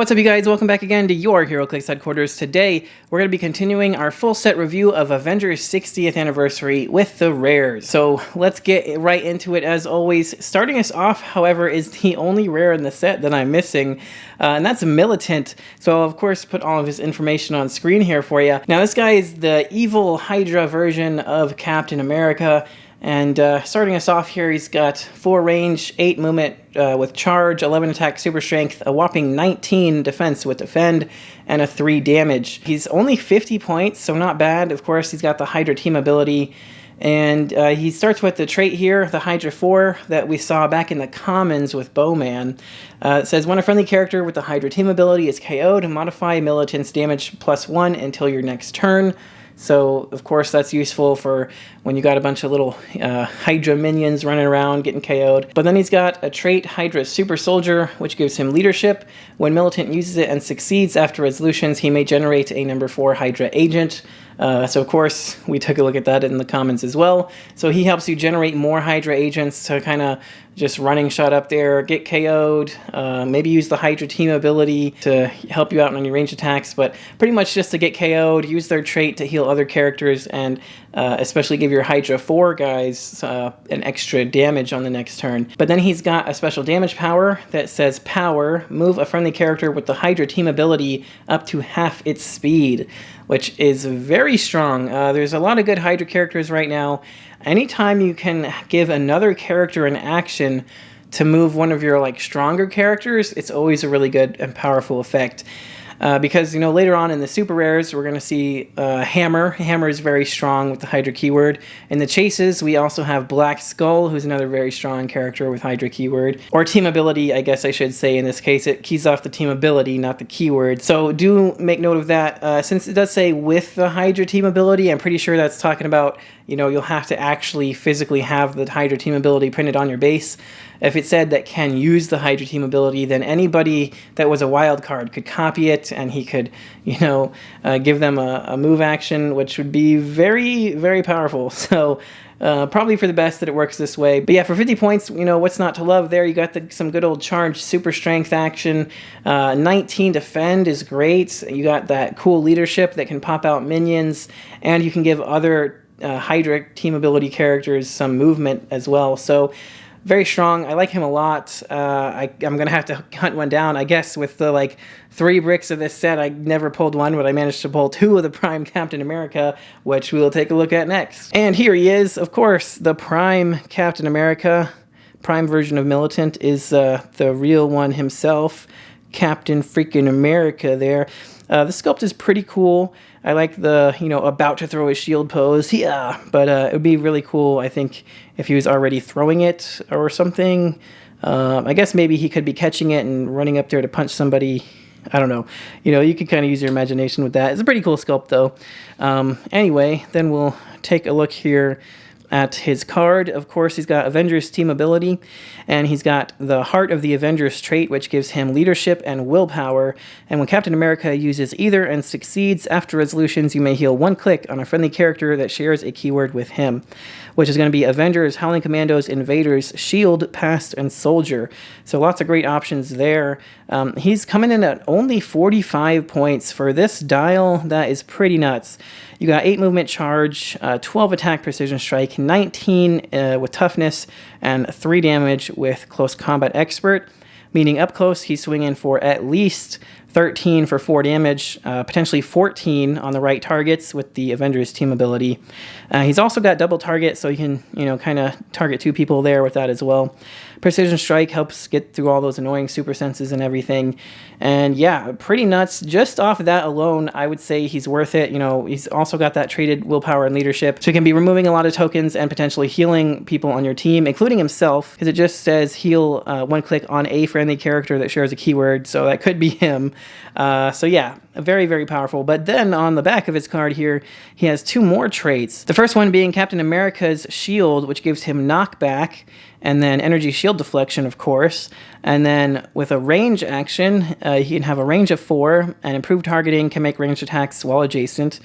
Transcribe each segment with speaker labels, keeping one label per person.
Speaker 1: What's up, you guys? Welcome back again to your Heroclix headquarters. Today, we're going to be continuing our full set review of Avengers 60th Anniversary with the rares. So let's get right into it as always. Starting us off, however, is the only rare in the set that I'm missing, and that's Militant. So I'll, of course, put all of his information on screen here for you. Now, this guy is the evil Hydra version of Captain America. And starting us off here, he's got 4 range, 8 movement with charge, 11 attack, super strength, a whopping 19 defense with defend, and a 3 damage. He's only 50 points, so not bad. Of course, he's got the Hydra team ability. And he starts with the trait here, the Hydra 4, that we saw back in the Commons with Bowman. It says, when a friendly character with the Hydra team ability is KO'd, modify Militant's damage +1 until your next turn. So, of course, that's useful for when you got a bunch of little Hydra minions running around getting KO'd. But then he's got a trait, Hydra Super Soldier, which gives him leadership. When Militant uses it and succeeds after resolutions, he may generate a number 4 Hydra agent. So, of course, we took a look at that in the comments as well. So he helps you generate more Hydra agents to kind of just running shot up there, get KO'd, maybe use the Hydra team ability to help you out on your range attacks, but pretty much just to get KO'd, use their trait to heal other characters, and especially give your Hydra 4 guys an extra damage on the next turn. But then he's got a special damage power that says power, move a friendly character with the Hydra team ability up to half its speed, which is very strong. There's a lot of good Hydra characters right now. Anytime you can give another character an action to move one of your stronger characters, it's always a really good and powerful effect. Because, later on in the super rares, we're going to see Hammer. Hammer is very strong with the Hydra keyword. In the chases, we also have Black Skull, who's another very strong character with Hydra keyword. Or team ability, I guess I should say in this case. It keys off the team ability, not the keyword. So do make note of that. Since it does say with the Hydra team ability, I'm pretty sure that's talking about, you'll have to actually physically have the Hydra team ability printed on your base. If it said that can use the Hydra team ability, then anybody that was a wild card could copy it, and he could, give them a move action, which would be very, very powerful. So probably for the best that it works this way. But yeah, for 50 points, what's not to love there? You got some good old charge super strength action. 19 defend is great. You got that cool leadership that can pop out minions, and you can give other Hydra team ability characters some movement as well. So very strong. I like him a lot. I'm going to have to hunt one down. I guess with the 3 bricks of this set, I never pulled one, but I managed to pull 2 of the Prime Captain America, which we'll take a look at next. And here he is, of course, the Prime Captain America. Prime version of Militant is the real one himself, Captain freaking America there. The sculpt is pretty cool. I like the, about to throw a shield pose. Yeah, but it would be really cool, I think, if he was already throwing it or something. I guess maybe he could be catching it and running up there to punch somebody. I don't know. You could kind of use your imagination with that. It's a pretty cool sculpt, though. Anyway, then we'll take a look here at his card. Of course, he's got Avengers team ability, and he's got the Heart of the Avengers trait, which gives him leadership and willpower. And when Captain America uses either and succeeds after resolutions, you may heal 1 click on a friendly character that shares a keyword with him, which is going to be Avengers, Howling Commandos, Invaders, Shield, Past, and Soldier. So lots of great options there. He's coming in at only 45 points for this dial. That is pretty nuts. You got 8 movement charge, 12 attack precision strike, 19 with toughness, and 3 damage with close combat expert. Meaning up close, he's swinging for at least 13 for 4 damage, potentially 14 on the right targets with the Avengers team ability. He's also got double target, so you can, kind of target 2 people there with that as well. Precision strike helps get through all those annoying super senses and everything. And yeah, pretty nuts. Just off of that alone, I would say he's worth it. He's also got that traded willpower and leadership, so he can be removing a lot of tokens and potentially healing people on your team, including himself, because it just says heal 1 click on a friendly character that shares a keyword, so that could be him. So yeah, very, very powerful. But then on the back of his card here, he has 2 more traits. The first one being Captain America's shield, which gives him knockback, and then energy shield deflection, of course. And then with a range action, he can have a range of 4, and improved targeting can make ranged attacks while adjacent,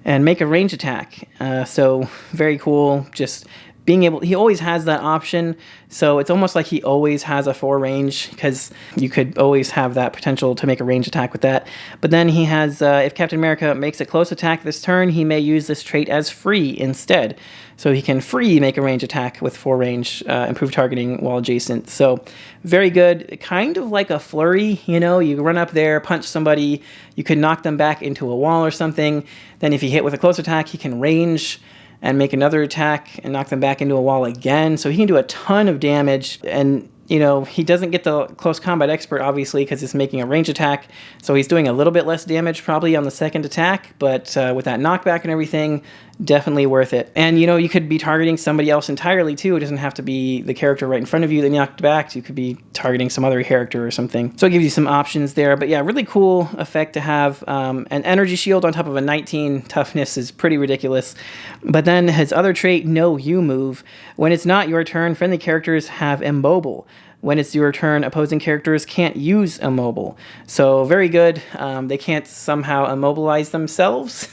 Speaker 1: and make a range attack. So very cool, just he always has that option. So it's almost like he always has a 4 range, because you could always have that potential to make a range attack with that. But then he has, if Captain America makes a close attack this turn, he may use this trait as free instead. So he can free make a range attack with 4 range, improved targeting while adjacent. So very good, kind of like a flurry, you know, you run up there, punch somebody, you could knock them back into a wall or something. Then if you hit with a close attack, he can range and make another attack and knock them back into a wall again. So he can do a ton of damage. And, you know, he doesn't get the close combat expert, obviously, because it's making a range attack. So he's doing a little bit less damage probably on the second attack. But with that knockback and everything, definitely worth it. And, you know, you could be targeting somebody else entirely, too. It doesn't have to be the character right in front of you that you knocked back. You could be targeting some other character or something. So it gives you some options there. But yeah, really cool effect to have. An energy shield on top of a 19 toughness is pretty ridiculous. But then his other trait, No You Move. When it's not your turn, friendly characters have immobile. When it's your turn, opposing characters can't use immobile. So very good. They can't somehow immobilize themselves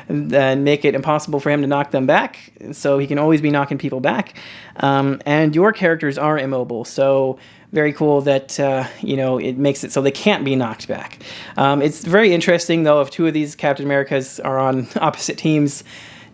Speaker 1: and make it impossible for him to knock them back. So he can always be knocking people back. And your characters are immobile. So very cool that, you know, it makes it so they can't be knocked back. It's very interesting, though, if two of these Captain Americas are on opposite teams.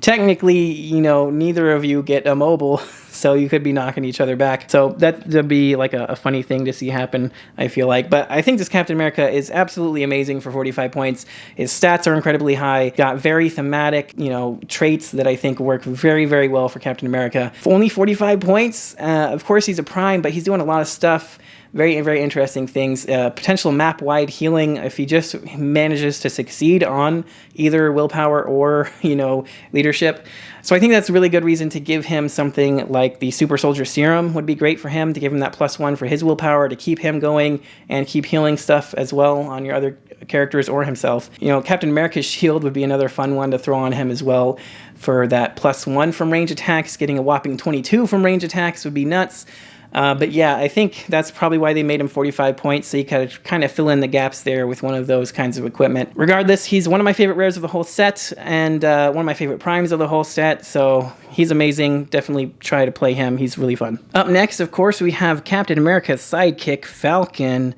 Speaker 1: Technically, you know, neither of you get immobile, so you could be knocking each other back. So that'd be like a funny thing to see happen, I feel like. But I think this Captain America is absolutely amazing for 45 points. His stats are incredibly high, got very thematic, you know, traits that I think work very, very well for Captain America. For only 45 points, of course he's a prime, but he's doing a lot of stuff. Very, very interesting things. Potential map-wide healing if he just manages to succeed on either willpower or, you know, leadership. So I think that's a really good reason to give him something like the Super Soldier Serum would be great for him, to give him that +1 for his willpower, to keep him going and keep healing stuff as well on your other characters or himself. You know, Captain America's Shield would be another fun one to throw on him as well for that +1 from range attacks. Getting a whopping 22 from range attacks would be nuts. But yeah, I think that's probably why they made him 45 points, so you could kind of fill in the gaps there with one of those kinds of equipment. Regardless, he's one of my favorite rares of the whole set, and one of my favorite primes of the whole set, so he's amazing. Definitely try to play him. He's really fun. Up next, of course, we have Captain America's sidekick, Falcon.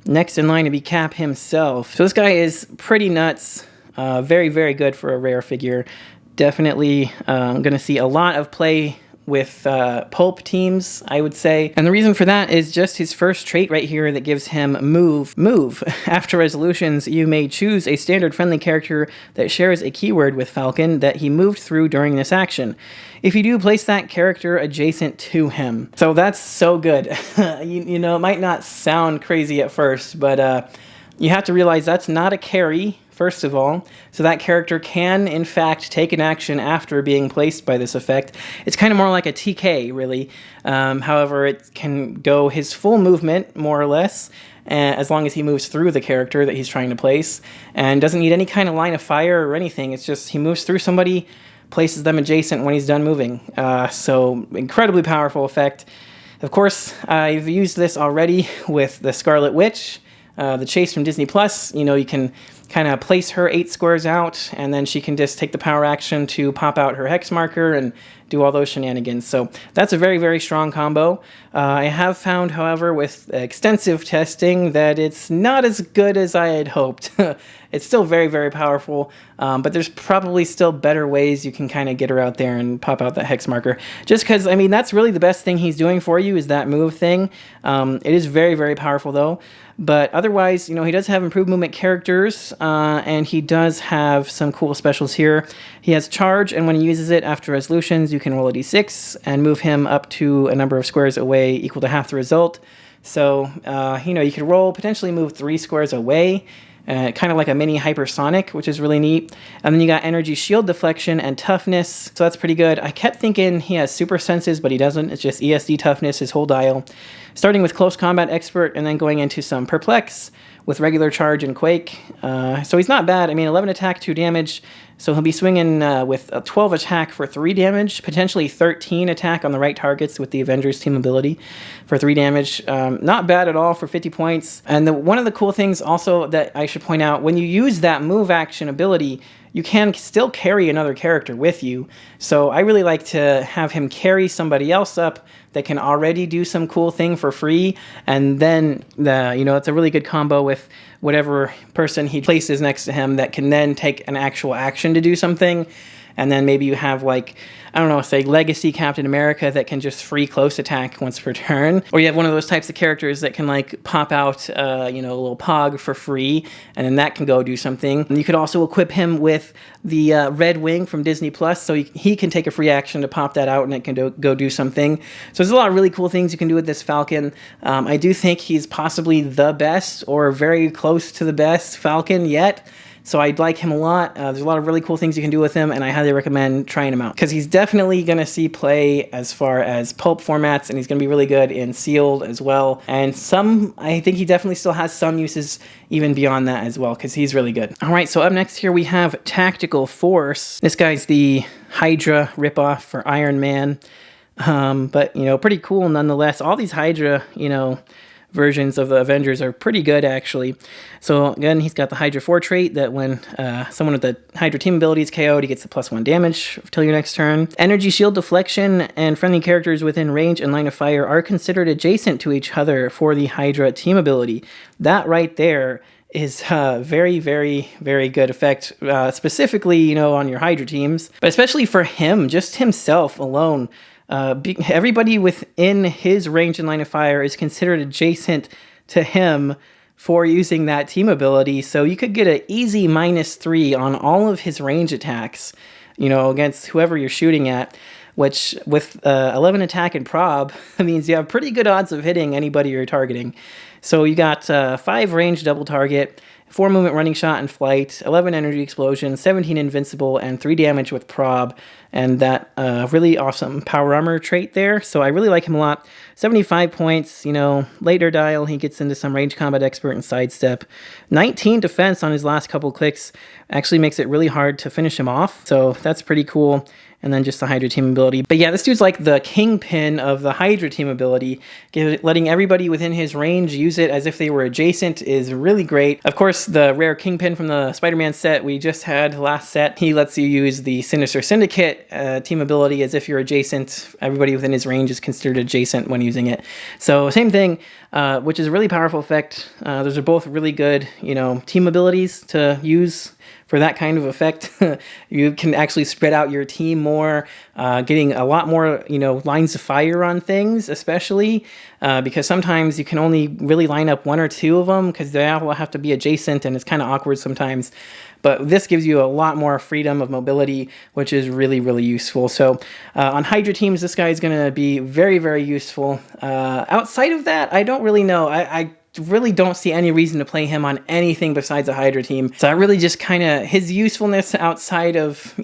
Speaker 1: Next in line to be Cap himself. So this guy is pretty nuts. Very, very good for a rare figure. Definitely going to see a lot of play with pulp teams, I would say. And the reason for that is just his first trait right here that gives him move. Move. After resolutions, you may choose a standard friendly character that shares a keyword with Falcon that he moved through during this action. If you do, place that character adjacent to him. So that's so good. you know, it might not sound crazy at first, but you have to realize that's not a carry, first of all, so that character can, in fact, take an action after being placed by this effect. It's kind of more like a TK, really. However, it can go his full movement, more or less, as long as he moves through the character that he's trying to place, and doesn't need any kind of line of fire or anything. It's just he moves through somebody, places them adjacent when he's done moving. So, incredibly powerful effect. Of course, I've used this already with the Scarlet Witch, the Chase from Disney Plus. You know, you can kind of place her 8 squares out, and then she can just take the power action to pop out her hex marker and do all those shenanigans. So that's a very, very strong combo. I have found, however, with extensive testing, that it's not as good as I had hoped. It's still very, very powerful, but there's probably still better ways you can kind of get her out there and pop out that hex marker. Just because, I mean, that's really the best thing he's doing for you is that move thing. It is very, very powerful, though. But otherwise, you know, he does have improved movement characters, and he does have some cool specials here. He has charge, and when he uses it after resolutions, you can roll a d6 and move him up to a number of squares away equal to half the result. So, you know, you could roll, potentially move 3 squares away, kind of like a mini hypersonic, which is really neat. And then you got energy shield deflection and toughness, so that's pretty good. I kept thinking he has super senses, but he doesn't. It's just ESD toughness, his whole dial. Starting with close combat expert and then going into some perplex with regular charge and quake. So he's not bad. I mean, 11 attack, 2 damage. So he'll be swinging with a 12 attack for 3 damage, potentially 13 attack on the right targets with the Avengers team ability for 3 damage. Not bad at all for 50 points. And one of the cool things also that I should point out, when you use that move action ability, you can still carry another character with you. So I really like to have him carry somebody else up that can already do some cool thing for free, and then it's a really good combo with whatever person he places next to him that can then take an actual action to do something. And then maybe you have, like, I don't know, say Legacy Captain America that can just free close attack once per turn. Or you have one of those types of characters that can, like, pop out, a little pog for free, and then that can go do something. And you could also equip him with the Red Wing from Disney Plus, so he can take a free action to pop that out, and it can go do something. So there's a lot of really cool things you can do with this Falcon. I do think he's possibly the best, or very close to the best Falcon yet. So I like him a lot. There's a lot of really cool things you can do with him, and I highly recommend trying him out. Because he's definitely going to see play as far as pulp formats, and he's going to be really good in sealed as well. And I think he definitely still has some uses even beyond that as well, because he's really good. All right, so up next here we have Tactical Force. This guy's the Hydra ripoff for Iron Man. But, pretty cool nonetheless. All these Hydra, versions of the Avengers are pretty good, actually. So again, he's got the Hydra 4 trait that when someone with the Hydra team ability is KO'd, he gets the +1 damage till your next turn. Energy shield deflection and friendly characters within range and line of fire are considered adjacent to each other for the Hydra team ability. That right there is very, very, very good effect, specifically, on your Hydra teams, but especially for him, just himself alone. Everybody within his range and line of fire is considered adjacent to him for using that team ability, so you could get an easy -3 on all of his range attacks, against whoever you're shooting at, which with 11 attack and prob means you have pretty good odds of hitting anybody you're targeting. So you got 5 range double target, 4 movement running shot and flight, 11 energy explosion, 17 invincible, and 3 damage with prob, and that really awesome power armor trait there. So I really like him a lot. 75 points, later dial, he gets into some range combat expert and sidestep. 19 defense on his last couple clicks actually makes it really hard to finish him off, so that's pretty cool. And then just the Hydra team ability. But yeah, this dude's like the kingpin of the Hydra team ability. Letting everybody within his range use it as if they were adjacent is really great. Of course, the rare kingpin from the Spider-Man set we just had last set, he lets you use the Sinister Syndicate team ability as if you're adjacent. Everybody within his range is considered adjacent when using it. So same thing, which is a really powerful effect. Those are both really good, team abilities to use for that kind of effect. You can actually spread out your team more, getting a lot more, lines of fire on things, especially because sometimes you can only really line up 1 or 2 of them because they all have to be adjacent, and it's kind of awkward sometimes. But this gives you a lot more freedom of mobility, which is really, really useful. So on Hydra teams, this guy is going to be very, very useful. Outside of that, I don't really know. I really don't see any reason to play him on anything besides a Hydra team. So I really just kind of, his usefulness outside of,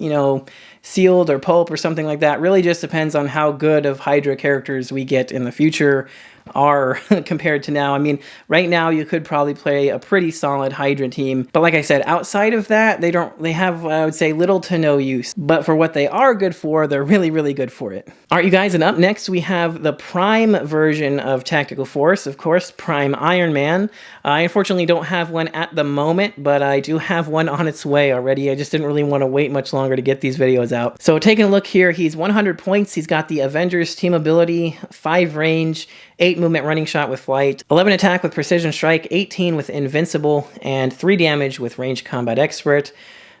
Speaker 1: sealed or pulp or something like that really just depends on how good of Hydra characters we get in the future are compared to now. I mean, right now you could probably play a pretty solid Hydra team, but like I said, outside of that, they have, I would say, little to no use. But for what they are good for, they're really, really good for it. All right, you guys, and up next we have the Prime version of Tactical Force, of course, Prime Iron Man. I unfortunately don't have one at the moment, but I do have one on its way already. I just didn't really want to wait much longer to get these videos out. So taking a look here, he's 100 points. He's got the Avengers team ability, 5 range, 8 movement running shot with flight, 11 attack with precision strike, 18 with invincible, and 3 damage with range combat expert.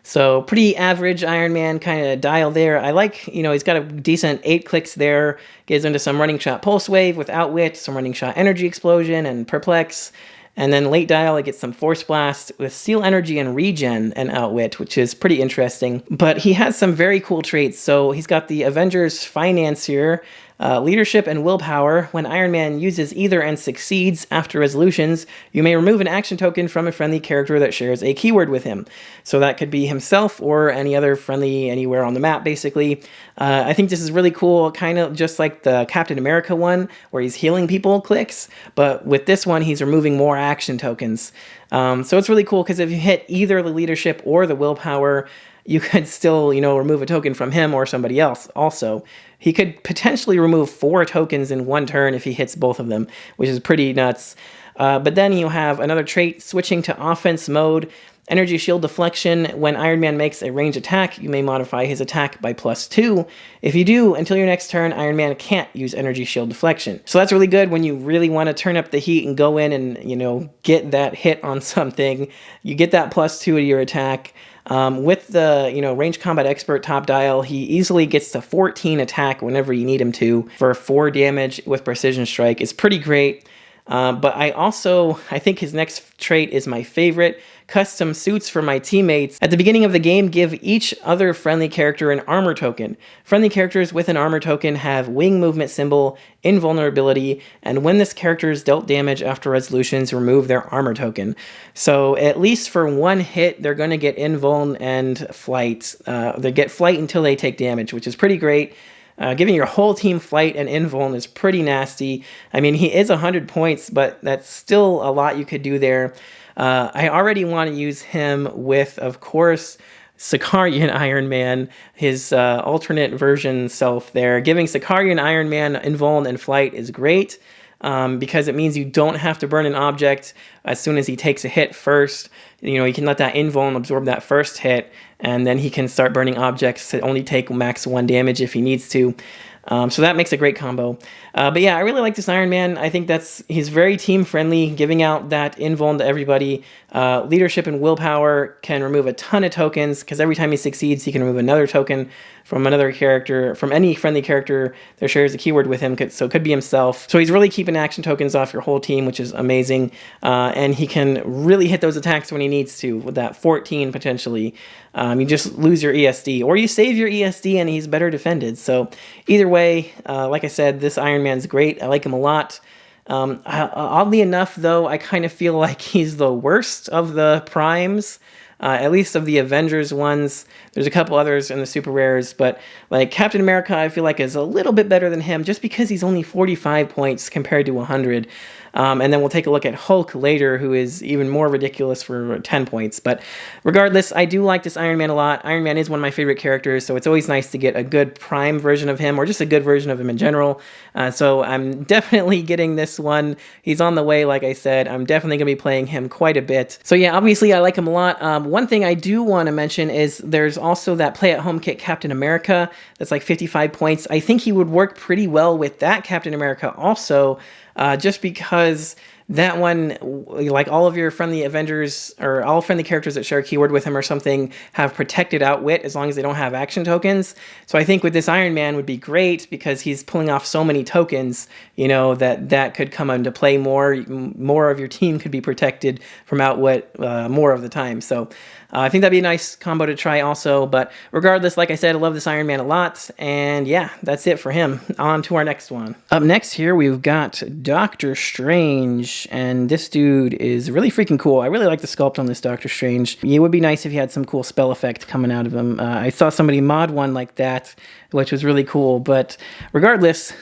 Speaker 1: So pretty average Iron Man kind of dial there. I like, he's got a decent 8 clicks there, gets into some running shot pulse wave with outwit, some running shot energy explosion and perplex. And then late dial, it gets some Force Blast with Seal Energy and Regen and Outwit, which is pretty interesting. But he has some very cool traits. So he's got the Avengers Financier, Leadership and Willpower. When Iron Man uses either and succeeds after resolutions, you may remove an action token from a friendly character that shares a keyword with him. So that could be himself or any other friendly anywhere on the map, basically. I think this is really cool, kind of just like the Captain America one, where he's healing people clicks. But with this one, he's removing more action tokens. So it's really cool because if you hit either the Leadership or the Willpower, you could still, remove a token from him or somebody else also. He could potentially remove 4 tokens in one turn if he hits both of them, which is pretty nuts. But then you have another trait, switching to offense mode. Energy shield deflection. When Iron Man makes a ranged attack, you may modify his attack by +2. If you do, until your next turn, Iron Man can't use energy shield deflection. So that's really good when you really want to turn up the heat and go in and, you know, get that hit on something. You get that +2 to your attack. With the, you know, range combat expert top dial, he easily gets to 14 attack whenever you need him to for 4 damage with precision strike. It's pretty great. But I think his next trait is my favorite. Custom suits for my teammates. At the beginning of the game, give each other friendly character an armor token. Friendly characters with an armor token have wing movement symbol, invulnerability, and when this character is dealt damage after resolutions, remove their armor token. So at least for one hit, they're going to get invuln and flight. They get flight until they take damage, which is pretty great. Giving your whole team flight and invuln is pretty nasty. I mean, he is 100 points, but that's still a lot you could do there. I already want to use him with, of course, Sicarian Iron Man, his alternate version self there. Giving Sicarian Iron Man invuln and flight is great because it means you don't have to burn an object as soon as he takes a hit first. You know, you can let that invuln absorb that first hit, and then he can start burning objects that only take max 1 damage if he needs to. So that makes a great combo. But yeah, I really like this Iron Man. I think he's very team friendly, giving out that invuln to everybody. Leadership and willpower can remove a ton of tokens, because every time he succeeds, he can remove another token from another character, from any friendly character that shares a keyword with him, so it could be himself. So he's really keeping action tokens off your whole team, which is amazing. And he can really hit those attacks when he needs to, with that 14 potentially. You just lose your ESD, or you save your ESD and he's better defended. So either way, like I said, this Iron Man's great. I like him a lot. Oddly enough, though, I kind of feel like he's the worst of the primes. At least of the Avengers ones. There's a couple others in the super rares, but like Captain America, I feel like is a little bit better than him just because he's only 45 points compared to 100. And then we'll take a look at Hulk later, who is even more ridiculous for 10 points. But regardless, I do like this Iron Man a lot. Iron Man is one of my favorite characters, so it's always nice to get a good prime version of him, or just a good version of him in general. So I'm definitely getting this one. He's on the way, like I said. I'm definitely going to be playing him quite a bit. So yeah, obviously I like him a lot. One thing I do want to mention is there's also that play-at-home kit Captain America that's like 55 points. I think he would work pretty well with that Captain America also, just because that one, like all of your friendly Avengers, or all friendly characters that share a keyword with him or something, have protected outwit as long as they don't have action tokens. So I think with this Iron Man would be great because he's pulling off so many tokens, you know, that could come into play more. More of your team could be protected from outwit more of the time. So I think that'd be a nice combo to try also. But regardless, like I said, I love this Iron Man a lot. And yeah, that's it for him. On to our next one. Up next here, we've got Doctor Strange. And this dude is really freaking cool. I really like the sculpt on this Doctor Strange. It would be nice if he had some cool spell effect coming out of him. I saw somebody mod one like that, which was really cool. But regardless,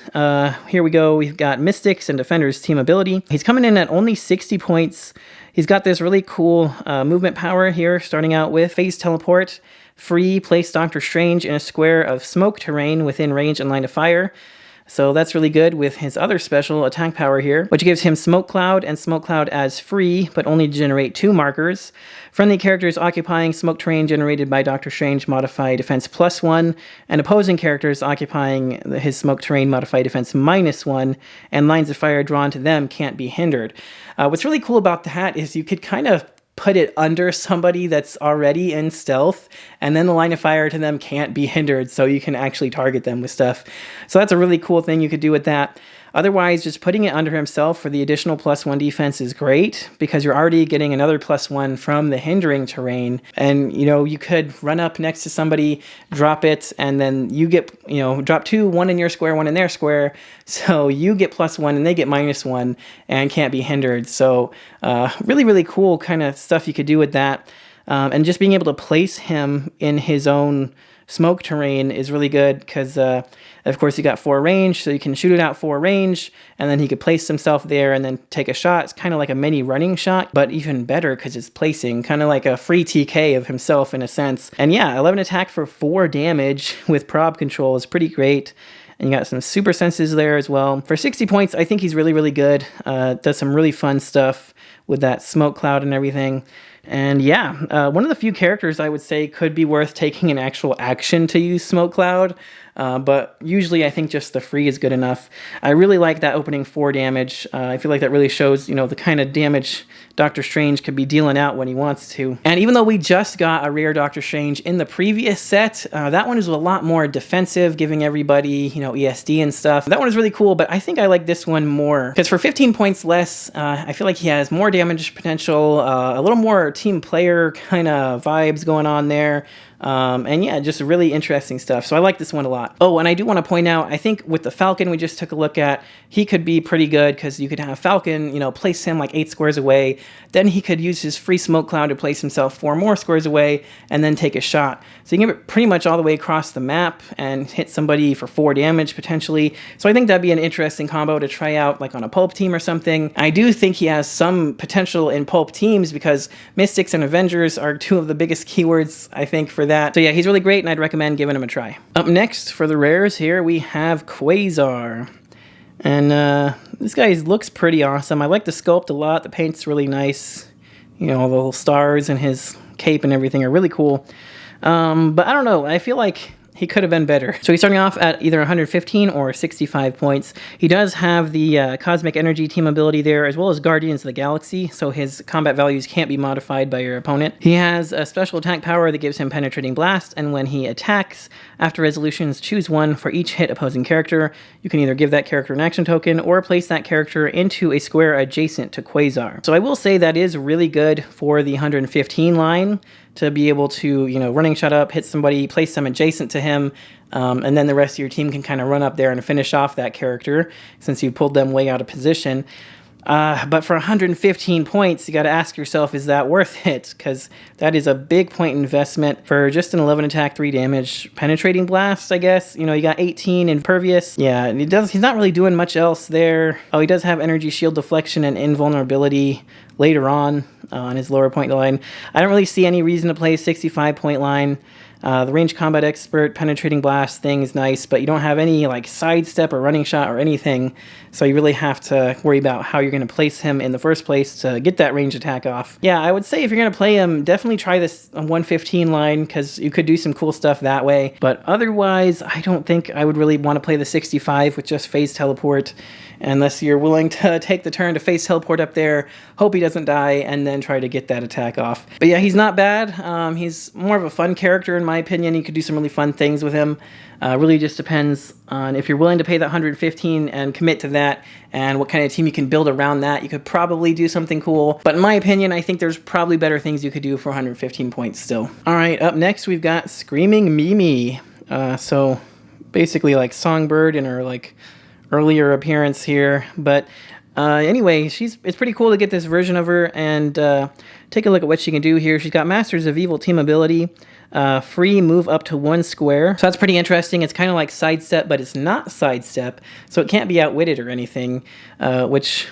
Speaker 1: here we go. We've got Mystics and Defenders team ability. He's coming in at only 60 points. He's got this really cool movement power here, starting out with phase teleport. Free, place Doctor Strange in a square of smoke terrain within range and line of fire. So that's really good with his other special attack power here, which gives him Smoke Cloud and Smoke Cloud as free, but only generate 2 markers. Friendly characters occupying smoke terrain generated by Doctor Strange modify defense +1, and opposing characters occupying his smoke terrain modify defense -1, and lines of fire drawn to them can't be hindered. What's really cool about that is you could kind of put it under somebody that's already in stealth, and then the line of fire to them can't be hindered, so you can actually target them with stuff. So that's a really cool thing you could do with that. Otherwise, just putting it under himself for the additional +1 defense is great, because you're already getting another +1 from the hindering terrain. And, you know, you could run up next to somebody, drop it, and then you get, you know, drop 2, 1 in your square, 1 in their square. So you get +1 and they get -1 and can't be hindered. So really, really cool kind of stuff you could do with that. And just being able to place him in his own smoke terrain is really good because, of course, you got 4 range, so you can shoot it out 4 range, and then he could place himself there and then take a shot. It's kind of like a mini running shot, but even better because it's placing, kind of like a free TK of himself in a sense. And yeah, 11 attack for 4 damage with prob control is pretty great. And you got some super senses there as well. For 60 points, I think he's really, really good. Does some really fun stuff with that smoke cloud and everything. And yeah, one of the few characters I would say could be worth taking an actual action to use Smoke Cloud. But usually I think just the free is good enough. I really like that opening 4 damage. I feel like that really shows, the kind of damage Doctor Strange could be dealing out when he wants to. And even though we just got a rare Doctor Strange in the previous set, that one is a lot more defensive, giving everybody, ESD and stuff. That one is really cool, but I think I like this one more. Because for 15 points less, I feel like he has more damage potential, a little more team player kind of vibes going on there. And yeah, just really interesting stuff. So I like this one a lot. Oh, and I do want to point out, I think with the Falcon we just took a look at, he could be pretty good because you could have Falcon, place him like 8 squares away. Then he could use his free smoke cloud to place himself 4 more squares away and then take a shot. So you can get it pretty much all the way across the map and hit somebody for 4 damage potentially. So I think that'd be an interesting combo to try out like on a pulp team or something. I do think he has some potential in pulp teams because Mystics and Avengers are 2 of the biggest keywords, I think, for that. So yeah, he's really great and I'd recommend giving him a try. Up next for the rares here we have Quasar. And this guy looks pretty awesome. I like the sculpt a lot. The paint's really nice. The little stars and his cape and everything are really cool. But I don't know. I feel like he could have been better. So he's starting off at either 115 or 65 points. He does have the Cosmic Energy team ability there, as well as Guardians of the Galaxy, so his combat values can't be modified by your opponent. He has a special attack power that gives him Penetrating Blast, and when he attacks, after resolutions, choose 1 for each hit opposing character. You can either give that character an action token, or place that character into a square adjacent to Quasar. So I will say that is really good for the 115 line, to be able to, running shot up, hit somebody, place them adjacent to him, and then the rest of your team can kind of run up there and finish off that character since you pulled them way out of position. But for 115 points, you got to ask yourself, is that worth it? Because that is a big point investment for just an 11 attack, 3 damage penetrating blast, I guess. You got 18 impervious. Yeah, and he's not really doing much else there. Oh, he does have energy shield deflection and invulnerability later on his lower point line. I don't really see any reason to play a 65 point line. The range combat expert penetrating blast thing is nice, but you don't have any like sidestep or running shot or anything, so you really have to worry about how you're going to place him in the first place to get that range attack off. Yeah, I would say if you're going to play him, definitely try this 115 line because you could do some cool stuff that way, but otherwise I don't think I would really want to play the 65 with just phase teleport unless you're willing to take the turn to phase teleport up there, hope he doesn't die, and then try to get that attack off. But yeah, he's not bad. He's more of a fun character in my opinion. You could do some really fun things with him. Really just depends on if you're willing to pay that 115 and commit to that, and what kind of team you can build around that. You could probably do something cool, but in my opinion, I think there's probably better things you could do for 115 points still. All right, up next we've got Screaming Mimi. So basically like Songbird in her like earlier appearance here, but anyway, it's pretty cool to get this version of her and take a look at what she can do here. She's got Masters of Evil team ability, free move up to 1 square. So that's pretty interesting. It's kind of like sidestep, but it's not sidestep, so it can't be outwitted or anything, which,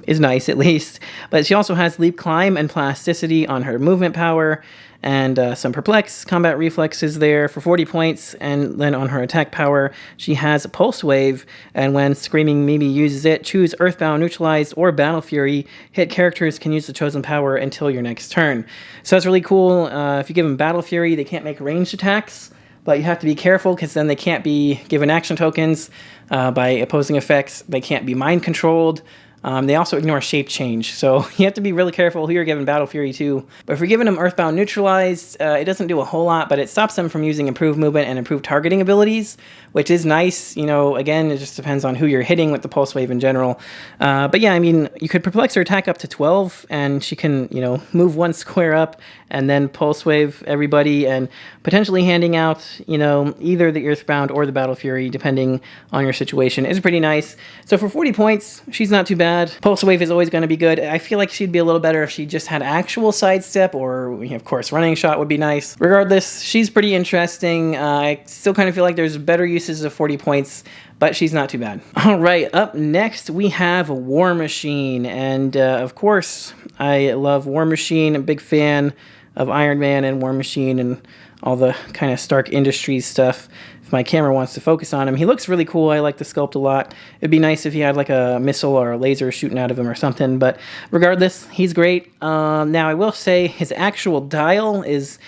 Speaker 1: is nice at least. But she also has leap, climb, and plasticity on her movement power, and some perplex combat reflexes there for 40 points, and then on her attack power she has Pulse Wave, and when Screaming Mimi uses it, choose Earthbound, Neutralized, or Battle Fury. Hit characters can use the chosen power until your next turn. So that's really cool. If you give them Battle Fury, they can't make ranged attacks, but you have to be careful because then they can't be given action tokens by opposing effects. They can't be mind controlled. They also ignore shape change, so you have to be really careful who you're giving Battle Fury to. But if you're giving them Earthbound Neutralized, it doesn't do a whole lot, but it stops them from using improved movement and improved targeting abilities, which is nice. Again, it just depends on who you're hitting with the Pulse Wave in general. But yeah, I mean, you could perplex her attack up to 12, and she can, move 1 square up and then Pulse Wave everybody, and potentially handing out, either the Earthbound or the Battle Fury, depending on your situation. It's pretty nice. So for 40 points, she's not too bad. Pulse Wave is always going to be good. I feel like she'd be a little better if she just had actual sidestep, or of course running shot would be nice. Regardless, she's pretty interesting. I still kind of feel like there's better uses of 40 points, but she's not too bad. All right, up next we have War Machine, and of course I love War Machine. I'm a big fan of Iron Man and War Machine and all the kind of Stark Industries stuff. if my camera wants to focus on him. He looks really cool. I like the sculpt a lot. It'd be nice if he had like a missile or a laser shooting out of him or something, but regardless, he's great. Now, I will say his actual dial is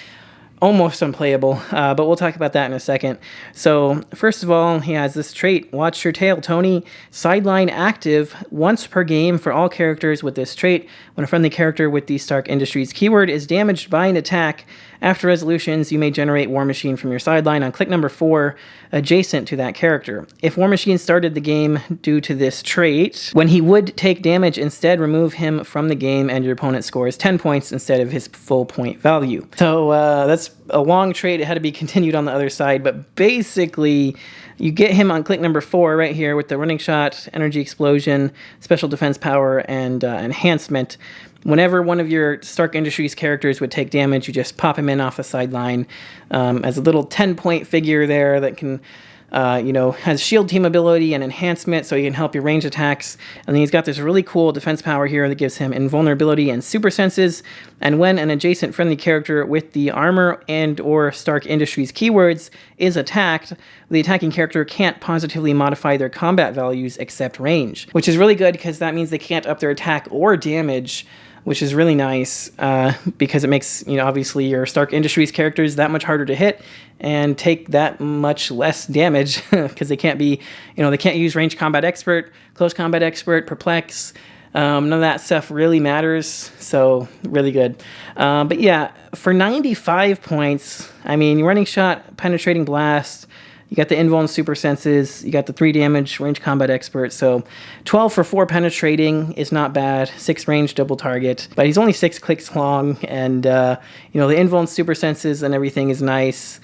Speaker 1: almost unplayable, but we'll talk about that in a second. So, first of all, he has this trait, Watch Your Tail, Tony. Sideline active once per game for all characters with this trait. When a friendly character with the Stark Industries keyword is damaged by an attack, after resolutions, you may generate War Machine from your sideline on click number 4, adjacent to that character. If War Machine started the game due to this trait, when he would take damage, instead remove him from the game and your opponent scores 10 points instead of his full point value. So that's a long trait. It had to be continued on the other side, but basically you get him on click number 4 right here with the running shot, energy explosion, special defense power, and enhancement. Whenever one of your Stark Industries characters would take damage, you just pop him in off the sideline as a little 10-point figure there that can, has shield team ability and enhancement, so he can help your range attacks. And then he's got this really cool defense power here that gives him invulnerability and super senses. And when an adjacent friendly character with the armor and or Stark Industries keywords is attacked, the attacking character can't positively modify their combat values except range, which is really good because that means they can't up their attack or damage, which is really nice because it makes, obviously your Stark Industries characters that much harder to hit and take that much less damage because they can't be, they can't use range combat expert, close combat expert, perplex. None of that stuff really matters, so really good. But yeah, for 95 points, running shot, penetrating blast, you got the invul and super senses, you got the 3 damage, range combat expert, so 12 for 4 penetrating is not bad, 6 range double target, but he's only 6 clicks long, and the invul and super senses and everything is nice,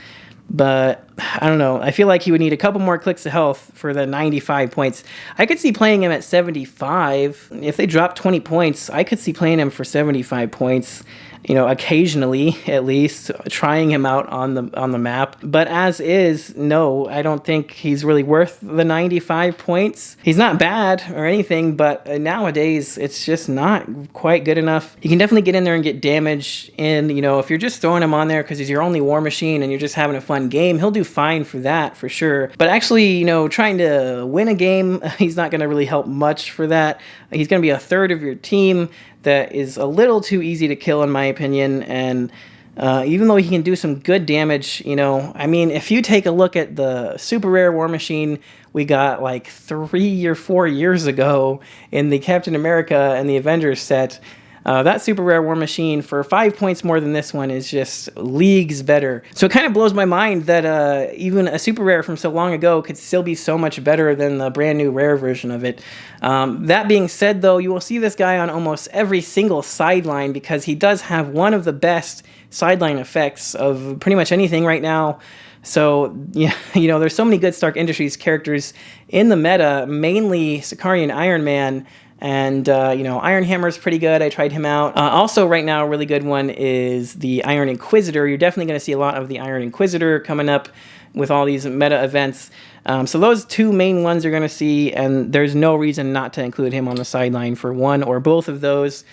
Speaker 1: but I don't know, I feel like he would need a couple more clicks of health for the 95 points. I could see playing him at 75. If they drop 20 points, I could see playing him for 75 points. Occasionally, at least, trying him out on the map. But as is, no, I don't think he's really worth the 95 points. He's not bad or anything, but nowadays, it's just not quite good enough. You can definitely get in there and get damage, and, if you're just throwing him on there because he's your only War Machine and you're just having a fun game, he'll do fine for that, for sure. But actually, trying to win a game, he's not going to really help much for that. He's going to be a third of your team. That is a little too easy to kill, in my opinion, and even though he can do some good damage, if you take a look at the super rare War Machine we got like 3 or 4 years ago in the Captain America and the Avengers set, that super rare War Machine for 5 points more than this one is just leagues better. So it kind of blows my mind that even a super rare from so long ago could still be so much better than the brand new rare version of it. That being said, though, you will see this guy on almost every single sideline because he does have one of the best sideline effects of pretty much anything right now. So, yeah, there's so many good Stark Industries characters in the meta, mainly Sicarian Iron Man. And, Iron Hammer's pretty good. I tried him out. Also, right now, a really good one is the Iron Inquisitor. You're definitely going to see a lot of the Iron Inquisitor coming up with all these meta events. So those 2 main ones you're going to see, and there's no reason not to include him on the sideline for one or both of those.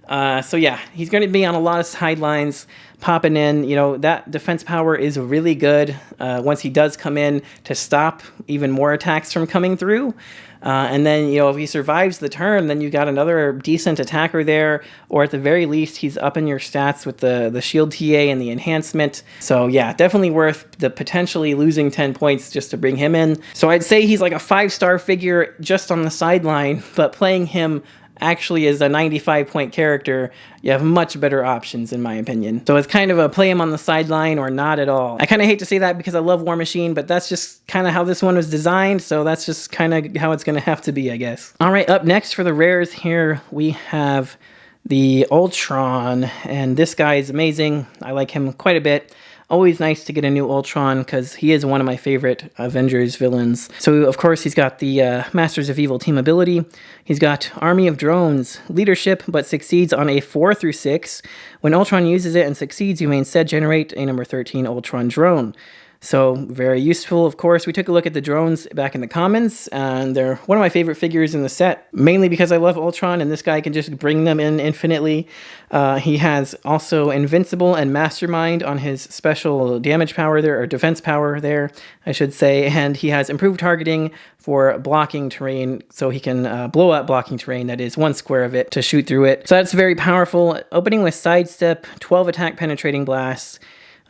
Speaker 1: So yeah, he's going to be on a lot of sidelines, popping in. That defense power is really good once he does come in to stop even more attacks from coming through. And then, if he survives the turn, then you got another decent attacker there, or at the very least, he's upping your stats with the shield TA and the enhancement. So yeah, definitely worth the potentially losing 10 points just to bring him in. So I'd say he's like a 5-star figure just on the sideline, but playing him actually as a 95-point character, you have much better options, in my opinion. So it's kind of a play him on the sideline or not at all. I kind of hate to say that because I love War Machine, but that's just kind of how this one was designed, so that's just kind of how it's going to have to be, I guess. All right, up next for the rares here, we have the Ultron, and this guy is amazing. I like him quite a bit. Always nice to get a new Ultron because he is one of my favorite Avengers villains. So, of course, he's got the Masters of Evil team ability. He's got Army of Drones, leadership, but succeeds on a 4 through 6. When Ultron uses it and succeeds, you may instead generate a number 13 Ultron drone. So very useful, of course. We took a look at the drones back in the commons, and they're one of my favorite figures in the set, mainly because I love Ultron, and this guy can just bring them in infinitely. He has also Invincible and Mastermind on his special damage power there, or defense power there, I should say, and he has improved targeting for blocking terrain, so he can blow up blocking terrain, that is, 1 square of it, to shoot through it. So that's very powerful. Opening with Sidestep, 12 attack penetrating blasts,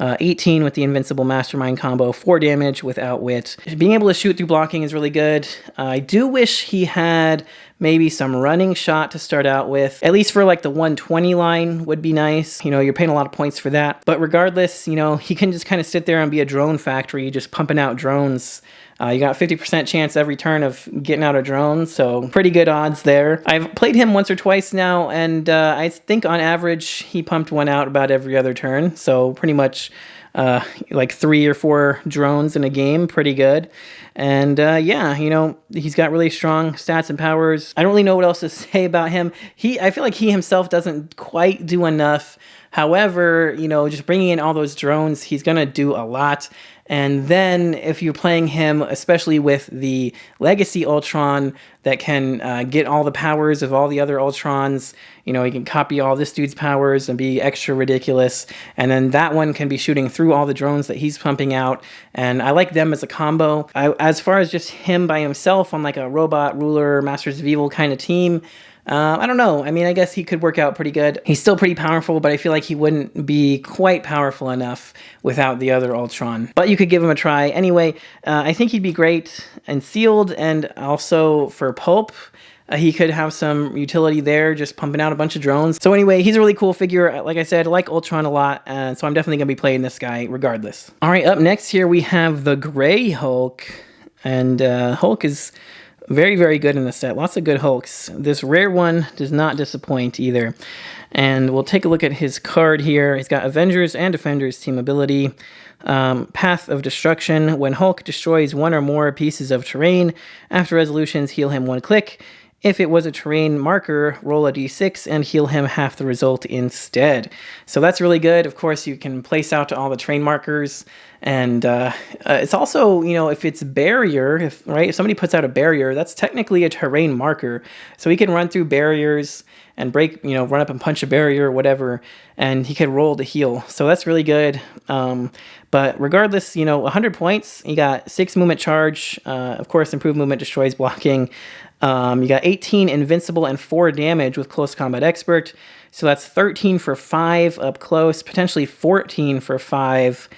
Speaker 1: 18 with the Invincible Mastermind combo, 4 damage with Outwit. Being able to shoot through blocking is really good. I do wish he had maybe some running shot to start out with. At least for like the 120 line would be nice. You know, you're paying a lot of points for that. But regardless, you know, he can just kind of sit there and be a drone factory, just pumping out drones. You got 50% chance every turn of getting out a drone, so pretty good odds there. I've played him once or twice now, and I think on average he pumped one out about every other turn, so pretty much like 3 or 4 drones in a game, pretty good. And yeah, you know, he's got really strong stats and powers. I don't really know what else to say about him. I feel like he himself doesn't quite do enough. However, you know, just bringing in all those drones, he's going to do a lot. And then if you're playing him, especially with the Legacy Ultron that can get all the powers of all the other Ultrons, you know, he can copy all this dude's powers and be extra ridiculous. And then that one can be shooting through all the drones that he's pumping out. And I like them as a combo. As far as just him by himself on like a robot, ruler, Masters of Evil kind of team, I don't know. I mean, I guess he could work out pretty good. He's still pretty powerful, but I feel like he wouldn't be quite powerful enough without the other Ultron. But you could give him a try. Anyway, I think he'd be great in Sealed, and also for Pulp. He could have some utility there, just pumping out a bunch of drones. So anyway, he's a really cool figure. Like I said, I like Ultron a lot, so I'm definitely going to be playing this guy regardless. All right, up next here we have the Gray Hulk. And Hulk is very, very good in the set. Lots of good Hulks. This rare one does not disappoint either. And we'll take a look at his card here. He's got Avengers and Defenders team ability. Path of Destruction. When Hulk destroys 1 or more pieces of terrain, after resolutions, heal him 1 click. If it was a terrain marker, roll a d6 and heal him half the result instead. So that's really good. Of course, you can place out to all the terrain markers. And it's also, you know, if it's barrier, if somebody puts out a barrier, that's technically a terrain marker. So he can run through barriers and break, you know, run up and punch a barrier or whatever, and he could roll to heal. So that's really good. But regardless, you know, 100 points. He got 6 movement charge. Of course, improved movement destroys blocking. You got 18 invincible and 4 damage with Close Combat Expert. So that's 13 for 5 up close, potentially 14 for 5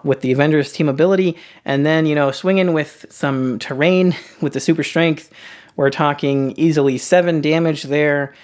Speaker 1: with the Avengers team ability. And then, you know, swinging with some terrain with the super strength, we're talking easily 7 damage there.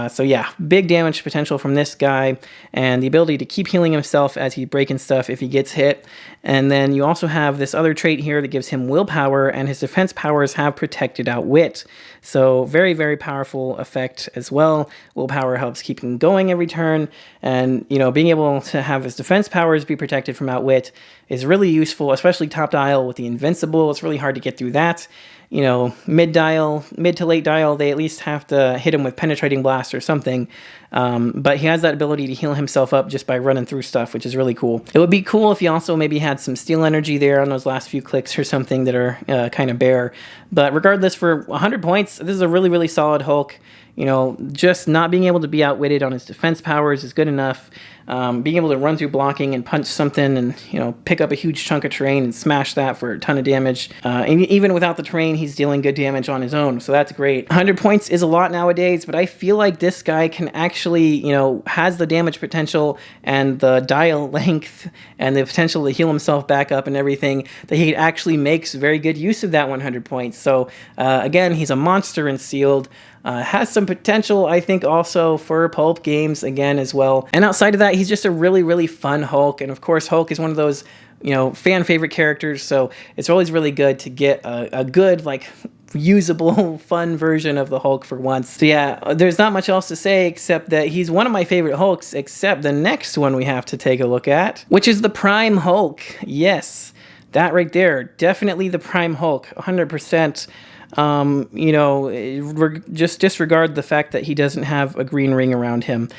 Speaker 1: So yeah, big damage potential from this guy, and the ability to keep healing himself as he's breaking stuff if he gets hit. And then you also have this other trait here that gives him willpower, and his defense powers have protected Outwit. So very, very powerful effect as well. Willpower helps keep him going every turn, and you know, being able to have his defense powers be protected from Outwit is really useful, especially top dial with the Invincible. It's really hard to get through that. You know, mid to late dial, they at least have to hit him with Penetrating Blast or something. But he has that ability to heal himself up just by running through stuff, which is really cool. It would be cool if he also maybe had some Steel Energy there on those last few clicks or something that are kind of bare. But regardless, for 100 points, this is a really, really solid Hulk. You know, just not being able to be outwitted on his defense powers is good enough. Being able to run through blocking and punch something and, you know, pick up a huge chunk of terrain and smash that for a ton of damage. And even without the terrain, he's dealing good damage on his own. So that's great. 100 points is a lot nowadays, but I feel like this guy can actually, you know, has the damage potential and the dial length and the potential to heal himself back up and everything, that he actually makes very good use of that 100 points. So again, he's a monster in Sealed. Has some potential, I think, also for Pulp games again as well. And outside of that, he's just a really, really fun Hulk. And of course, Hulk is one of those, you know, fan favorite characters. So it's always really good to get a good, like, usable, fun version of the Hulk for once. So yeah, there's not much else to say except that he's one of my favorite Hulks, except the next one we have to take a look at, which is the Prime Hulk. Yes, that right there, definitely the Prime Hulk, 100%. You know, just disregard the fact that he doesn't have a green ring around him.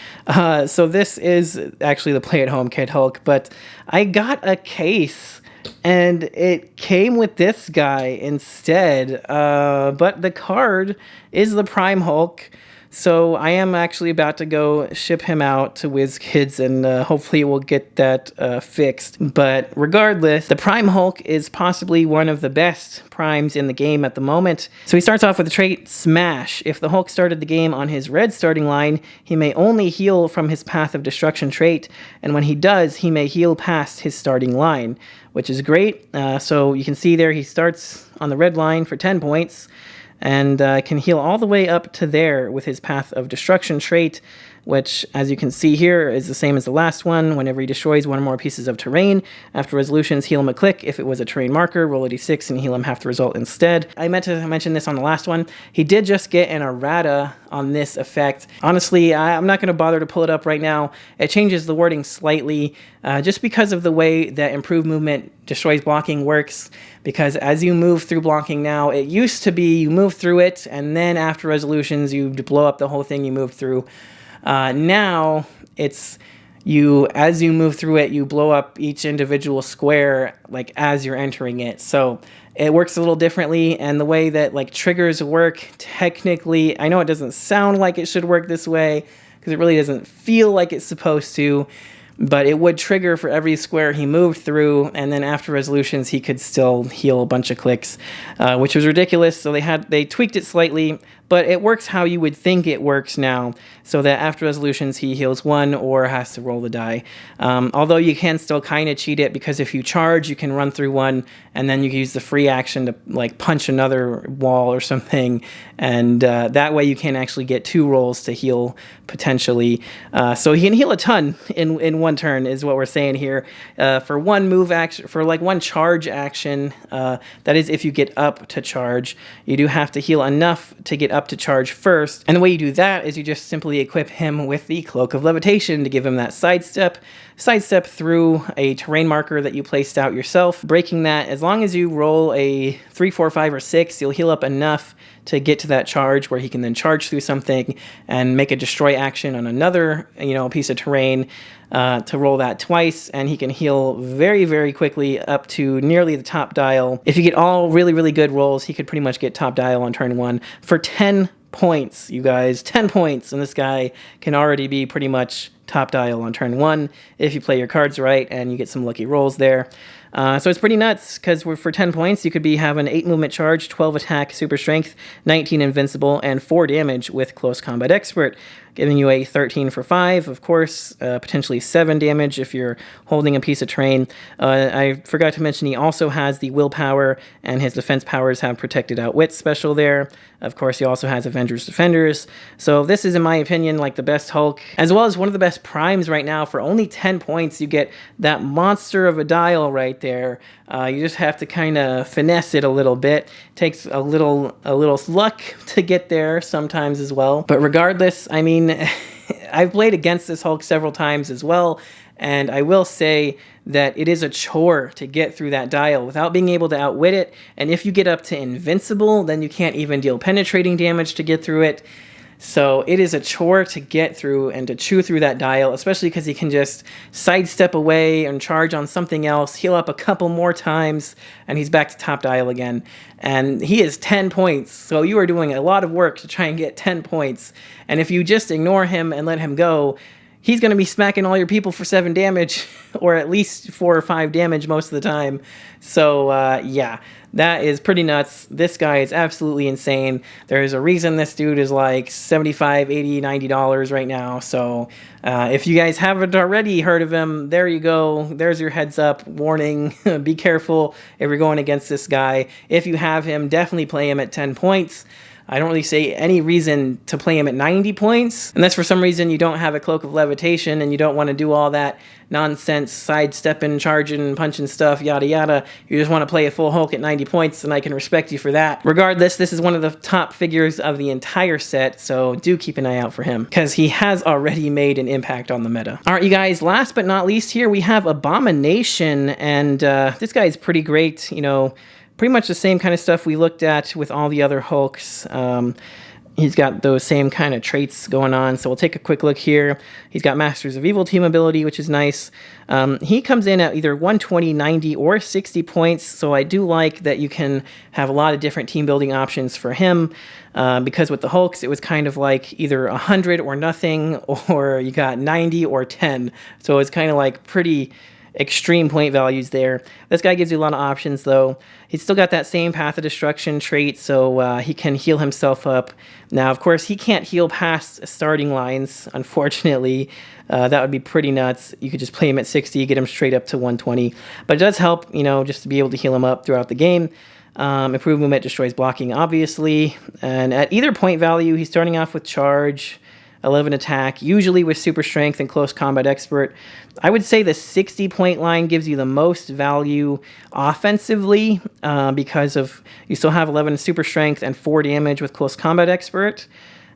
Speaker 1: So this is actually the Play-at-Home Kid Hulk, but I got a case And it came with this guy instead. But the card is the Prime Hulk. So I am actually about to go ship him out to WizKids, and hopefully we'll get that fixed. But regardless, the Prime Hulk is possibly one of the best primes in the game at the moment. So he starts off with the trait Smash. If the Hulk started the game on his red starting line, he may only heal from his Path of Destruction trait, and when he does, he may heal past his starting line, which is great. So you can see there he starts on the red line for 10 points, and can heal all the way up to there with his Path of Destruction trait, which, as you can see here, is the same as the last one. Whenever he destroys one or more pieces of terrain, after resolutions, heal him a click. If it was a terrain marker, roll a d6 and heal him half the result instead. I meant to mention this on the last one. He did just get an errata on this effect. Honestly, I'm not going to bother to pull it up right now. It changes the wording slightly, just because of the way that improved movement destroys blocking works. Because as you move through blocking now, it used to be you move through it, and then after resolutions, you blow up the whole thing you moved through. Now it's as you move through it, you blow up each individual square like as you're entering it. So it works a little differently, and the way that like triggers work technically, I know it doesn't sound like it should work this way because it really doesn't feel like it's supposed to, but it would trigger for every square he moved through, and then after resolutions he could still heal a bunch of clicks, which was ridiculous. So they tweaked it slightly, but it works how you would think it works now, so that after resolutions he heals one or has to roll the die. Although you can still kind of cheat it, because if you charge, you can run through one, and then you can use the free action to like punch another wall or something, and that way you can actually get 2 rolls to heal potentially. So he can heal a ton in one turn, is what we're saying here. For one move action, for like one charge action, that is if you get up to charge, you do have to heal enough to get up to charge first. And the way you do that is you just simply equip him with the Cloak of Levitation to give him that sidestep through a terrain marker that you placed out yourself. Breaking that, as long as you roll a 3, 4, 5, or 6, you'll heal up enough to get to that charge where he can then charge through something and make a destroy action on another, piece of terrain, to roll that twice, and he can heal very, very quickly up to nearly the top dial. If you get all really, really good rolls, he could pretty much get top dial on turn 1 for 10 points, you guys. 10 points, and this guy can already be pretty much top dial on turn 1 if you play your cards right and you get some lucky rolls there. So it's pretty nuts, because for 10 points, you could be having 8 movement charge, 12 attack, super strength, 19 invincible, and 4 damage with close combat expert, giving you a 13 for 5, of course, potentially 7 damage if you're holding a piece of terrain. I forgot to mention he also has the willpower, and his defense powers have protected outwit special there. Of course, he also has Avengers Defenders. So this is, in my opinion, like the best Hulk, as well as one of the best primes right now. For only 10 points, you get that monster of a dial right there. You just have to kind of finesse it a little bit. Takes a little luck to get there sometimes as well. But regardless, I mean, I've played against this Hulk several times as well, and I will say that it is a chore to get through that dial without being able to outwit it. And if you get up to invincible, then you can't even deal penetrating damage to get through it. So it is a chore to get through and to chew through that dial, especially because he can just sidestep away and charge on something else, heal up a couple more times, and he's back to top dial again. And he is 10 points, so you are doing a lot of work to try and get 10 points. And if you just ignore him and let him go, he's going to be smacking all your people for 7 damage, or at least 4 or 5 damage most of the time. So, yeah, that is pretty nuts. This guy is absolutely insane. There's a reason this dude is like $75, $80, $90 right now. So, if you guys haven't already heard of him, there you go. There's your heads up warning. Be careful if you're going against this guy. If you have him, definitely play him at 10 points. I don't really see any reason to play him at 90 points, unless for some reason you don't have a Cloak of Levitation and you don't want to do all that nonsense sidestepping, charging, punching stuff, yada yada. You just want to play a full Hulk at 90 points, and I can respect you for that. Regardless, this is one of the top figures of the entire set, so do keep an eye out for him, because he has already made an impact on the meta. Alright, you guys, last but not least here, we have Abomination, and this guy is pretty great, pretty much the same kind of stuff we looked at with all the other Hulks. he's got those same kind of traits going on. So we'll take a quick look here. He's got Masters of Evil team ability, which is nice. He comes in at either 120, 90, or 60 points. So I do like that you can have a lot of different team building options for him. Because with the Hulks, it was kind of like either 100 or nothing, or you got 90 or 10. So it's kind of like pretty extreme point values there. This guy gives you a lot of options, though. He's still got that same Path of Destruction trait, so he can heal himself up. Now, of course, he can't heal past starting lines, unfortunately. That would be pretty nuts. You could just play him at 60, get him straight up to 120. But it does help, you know, just to be able to heal him up throughout the game. Improved movement destroys blocking, obviously. And at either point value, he's starting off with charge, 11 attack, usually with super strength and close combat expert. I would say the 60 point line gives you the most value offensively because of you still have 11 super strength and 4 damage with close combat expert,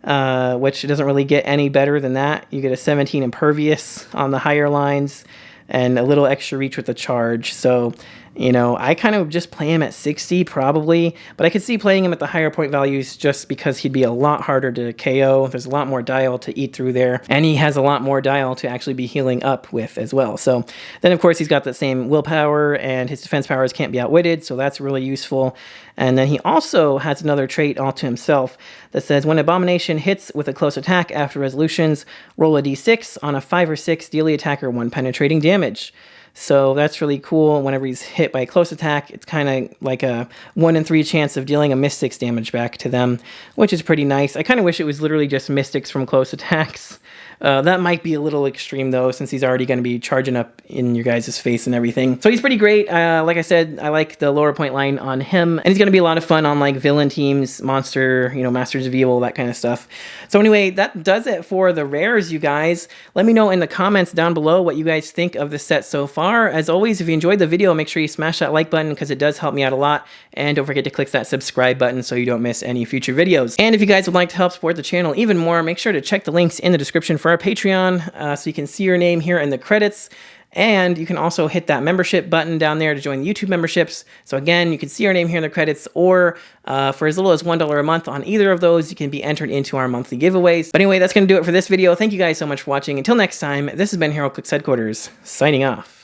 Speaker 1: which doesn't really get any better than that. You get a 17 impervious on the higher lines and a little extra reach with the charge. So, you know, I kind of just play him at 60 probably, but I could see playing him at the higher point values just because he'd be a lot harder to KO. There's a lot more dial to eat through there, and he has a lot more dial to actually be healing up with as well. So then, of course, he's got that same willpower, and his defense powers can't be outwitted, so that's really useful. And then he also has another trait all to himself that says when Abomination hits with a close attack after resolutions, roll a d6. On a 5 or 6, deal the attacker 1 penetrating damage. So that's really cool. Whenever he's hit by a close attack, it's kind of like a 1 in 3 chance of dealing a Mystics damage back to them, which is pretty nice. I kind of wish it was literally just Mystics from close attacks. That might be a little extreme, though, since he's already going to be charging up in your guys' face and everything. So he's pretty great. Like I said, I like the lower point line on him, and he's going to be a lot of fun on, like, villain teams, monster, you know, Masters of Evil, that kind of stuff. So anyway, that does it for the rares, you guys. Let me know in the comments down below what you guys think of the set so far. As always, if you enjoyed the video, make sure you smash that like button because it does help me out a lot. And don't forget to click that subscribe button so you don't miss any future videos. And if you guys would like to help support the channel even more, make sure to check the links in the description for our Patreon so you can see your name here in the credits. And you can also hit that membership button down there to join the YouTube memberships. So again, you can see our name here in the credits, or for as little as $1 a month on either of those, you can be entered into our monthly giveaways. But anyway, that's going to do it for this video. Thank you guys so much for watching. Until next time, this has been Heroclix Headquarters, signing off.